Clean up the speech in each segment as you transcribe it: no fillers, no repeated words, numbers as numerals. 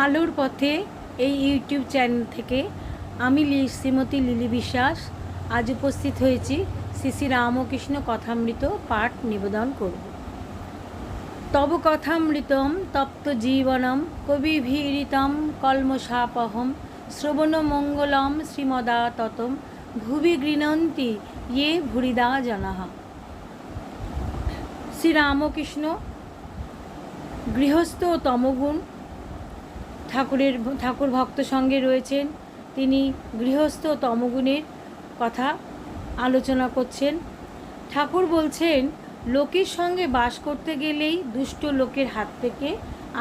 আলোর পথে এই ইউটিউব চ্যানেল থেকে আমি শ্রীমতী লিলি বিশ্বাস আজ উপস্থিত হয়েছি শ্রী শ্রী রামকৃষ্ণ কথামৃত পাঠ নিবেদন করব। তব কথামৃতম তপ্ত জীবনম কবিভীরিতম কলমশাপহম শ্রবণমঙ্গলম শ্রীমদাততম ভুবি গৃণন্তি ইয়ে ভুরিদা জনাঃ। শ্রীরামকৃষ্ণ গৃহস্থ তমগুণ ঠাকুর ভক্ত সঙ্গে রয়েছেন। তিনি গৃহস্থ তমগুণের কথা আলোচনা করছেন। ঠাকুর বলছেন, লোকের সঙ্গে বাস করতে গেলেই দুষ্ট লোকের হাত থেকে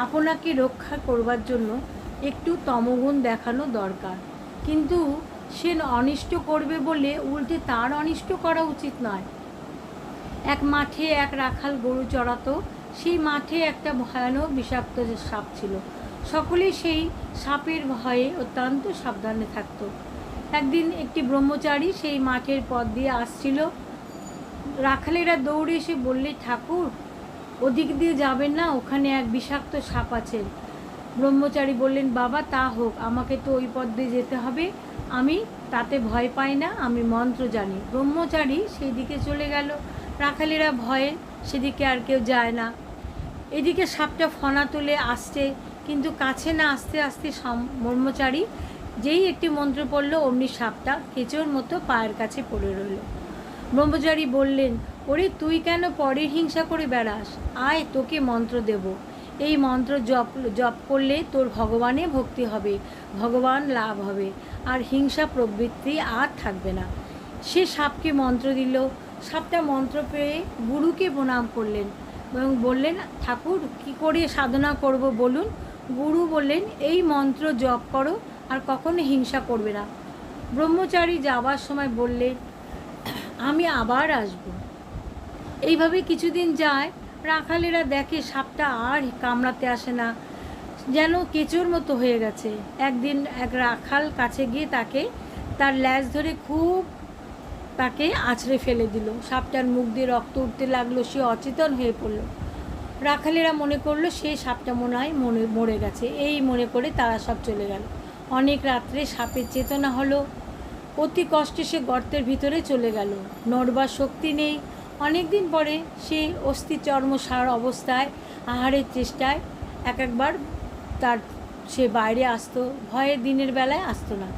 আপনাকে রক্ষা করবার জন্য একটু তমগুণ দেখানো দরকার, কিন্তু সে অনিষ্ট করবে বলে উল্টে তার অনিষ্ট করা উচিত নয়। এক মাঠে এক রাখাল গরু চড়াতো। সেই মাঠে একটা ভয়ানক বিষাক্ত সাপ ছিল। সকলেই সেই সাপের ভয়ে অত্যন্ত সাবধানে থাকত। একদিন একটি ব্রহ্মচারী সেই মাঠের পথ দিয়ে আসছিল। রাখালেরা দৌড়ে এসে বললে, ঠাকুর ওদিক দিয়ে যাবেন না, ওখানে এক বিষাক্ত সাপ আছে। ব্রহ্মচারী বললেন, বাবা তা হোক, আমাকে তো ওই পথ দিয়ে যেতে হবে, আমি তাতে ভয় পাই না, আমি মন্ত্র জানি। ব্রহ্মচারী সেই দিকে চলে গেল। রাখালেরা ভয়ে সেদিকে আর কেউ যায় না। এদিকে সাপটা ফনা তুলে আসছে, কিন্তু কাছে না আসতে আসতে ব্রহ্মচারী যেই একটি মন্ত্র পড়ল, অমনি সাপটা কেঁচোর মতো পায়ের কাছে পড়ে রইল। ব্রহ্মচারী বললেন, ওরে তুই কেন পরের হিংসা করে বেড়াস? আয়, তোকে মন্ত্র দেব। এই মন্ত্র জপ করলে তোর ভগবানে ভক্তি হবে, ভগবান লাভ হবে, আর হিংসা প্রবৃত্তি আর থাকবে না। সে সাপকে মন্ত্র দিল। সাপটা মন্ত্র পেয়ে গুরুকে প্রণাম করলেন এবং বললেন, ঠাকুর কি করে সাধনা করব বলুন। গুরু বললেন, এই মন্ত্র জপ করো আর কখনো হিংসা করবে না। ব্রহ্মচারী যাবার সময় বললেন, আমি আবার আসব। এইভাবে কিছুদিন যায়। রাখালেরা দেখে সাপটা আর কামড়াতে আসে না, যেন কেঁচোর মতো হয়ে গেছে। একদিন এক রাখাল কাছে গিয়ে তার ল্যাজ ধরে খুব তাকে আছড়ে ফেলে দিল। সাপটার মুখ দিয়ে রক্ত উঠতে লাগলো। সে অচেতন হয়ে পড়ল। রাখালেরা মনে করলো সে সাপটা মনে হয় মরে গেছে। এই মনে করে তারা সব চলে গেল। অনেক রাত্রে সাপের চেতনা হলো। অতি কষ্টে সে গর্তের ভিতরে চলে গেল। নড়বার শক্তি নেই। অনেক দিন পরে সে অস্থি চর্মসার অবস্থায় আহারের চেষ্টায় একবার সে বাইরে আসতো। ভয়ে দিনের বেলায় আসতো না।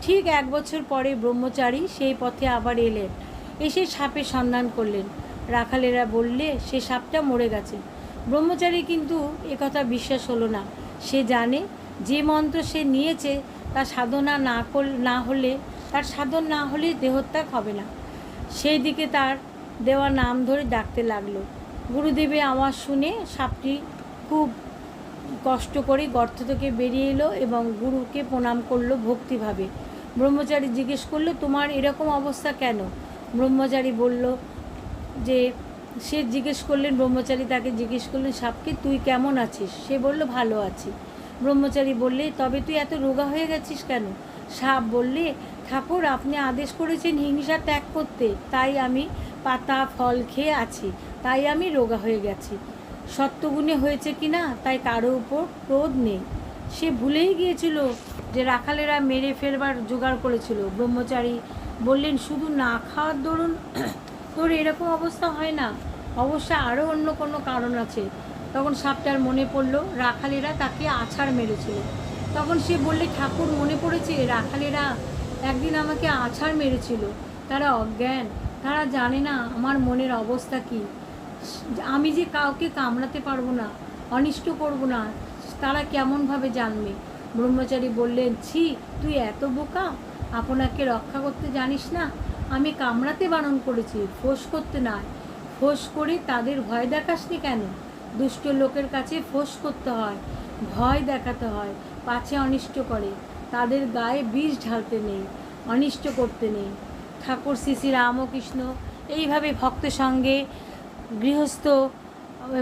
ঠিক 1 বছর পরে ব্রহ্মচারী সেই পথে আবার এলেন। এসে সাপের সন্ধান করলেন। রাখালেরা বললে সে সাপটা মরে গেছে। ব্রহ্মচারী কিন্তু একথা বিশ্বাস হলো না। সে জানে যে মন্ত্র সে নিয়েছে তার সাধনা তার সাধন না হলে দেহত্যাগ হবে না। সেই দিকে তার দেওয়া নাম ধরে ডাকতে লাগলো। গুরুদেবের আওয়াজ শুনে সাপটি খুব কষ্ট করে গর্ত থেকে বেরিয়ে এলো এবং গুরুকে প্রণাম করলো ভক্তিভাবে। ব্রহ্মচারী জিজ্ঞেস করলো, তোমার এরকম অবস্থা কেন? ব্রহ্মচারী বলল যে ব্রহ্মচারী তাকে জিজ্ঞেস করলেন, সাপকে তুই কেমন আছিস? সে বলল, ভালো আছি। ব্রহ্মচারী বললে, তবে তুই এত রোগা হয়ে গেছিস কেন? সাপ বললে, ঠাকুর আপনি আদেশ করেছেন হিংসা ত্যাগ করতে, তাই আমি পাতা ফল খেয়ে আছি, তাই আমি রোগা হয়ে গেছি। সত্যগুণে হয়েছে কি না তাই কারো উপর ক্রোধ নেই। সে ভুলেই গিয়েছিল যে রাখালেরা মেরে ফেলবার জোগাড় করেছিল। ব্রহ্মচারী বললেন, শুধু না খাওয়ার দরুন তোর এরকম অবস্থা হয় না, অবশ্য আরও অন্য কোনো কারণ আছে। তখন সাপটার মনে পড়ল রাখালেরা তাকে আছাড় মেরেছিল। তখন সে বললে, ঠাকুর মনে পড়েছে, রাখালেরা একদিন আমাকে আছাড় মেরেছিল। তারা অজ্ঞান, তারা জানে না আমার মনের অবস্থা কী। আমি যে কাউকে কামড়াতে পারবো না, অনিষ্ট করব না, তারা কেমনভাবে জানবে? ব্রহ্মচারী বললেন, ছি, তুই এত বোকা, আপনাকে রক্ষা করতে জানিস না? আমি কামড়াতে বারণ করেছি, ফোঁস করতে নয়। ফোঁস করে তাদের ভয় দেখাসনি কেন? দুষ্ট লোকের কাছে ফোঁস করতে হয়, ভয় দেখাতে হয়, পাছে অনিষ্ট করে। তাদের গায়ে বিষ ঢালতে নেই, অনিষ্ট করতে নেই। ঠাকুর শ্রী শ্রী রামকৃষ্ণ এইভাবে ভক্ত সঙ্গে গৃহস্থ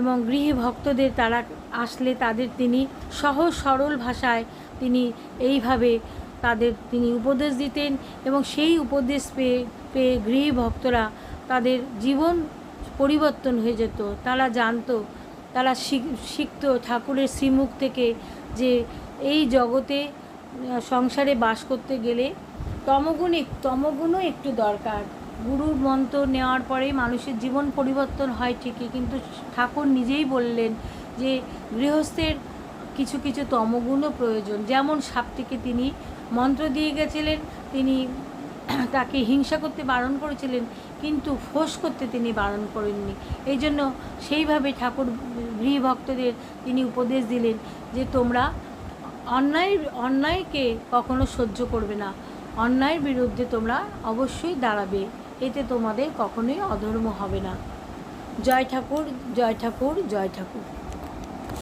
এবং গৃহী ভক্তদের তারা আসলে তাদের তিনি সহজ সরল ভাষায় তিনি এইভাবে তিনি উপদেশ দিতেন এবং সেই উপদেশ পেয়ে গৃহী ভক্তরা তাদের জীবন পরিবর্তন হয়ে যেত। তারা জানতো তারা শিখত ঠাকুরের শ্রীমুখ থেকে যে এই জগতে সংসারে বাস করতে গেলে তমগুণও একটু দরকার। গুরুর মন্ত্র নেওয়ার পরেই মানুষের জীবন পরিবর্তন হয় ঠিকই, কিন্তু ঠাকুর নিজেই বললেন যে গৃহস্থের কিছু কিছু তমগুণও প্রয়োজন। যেমন সাপটিকে তিনি মন্ত্র দিয়ে গেছিলেন, তিনি তাকে হিংসা করতে বারণ করেছিলেন, কিন্তু ফোঁস করতে তিনি বারণ করেননি। এই জন্য সেইভাবে ঠাকুর গৃহভক্তদের তিনি উপদেশ দিলেন যে তোমরা অন্যায়কে কখনো সহ্য করবে না, অন্যায়ের বিরুদ্ধে তোমরা অবশ্যই দাঁড়াবে, এতে তোমাদের কখনোই অধর্ম হবে না। জয় ঠাকুর, জয় ঠাকুর, জয় ঠাকুর।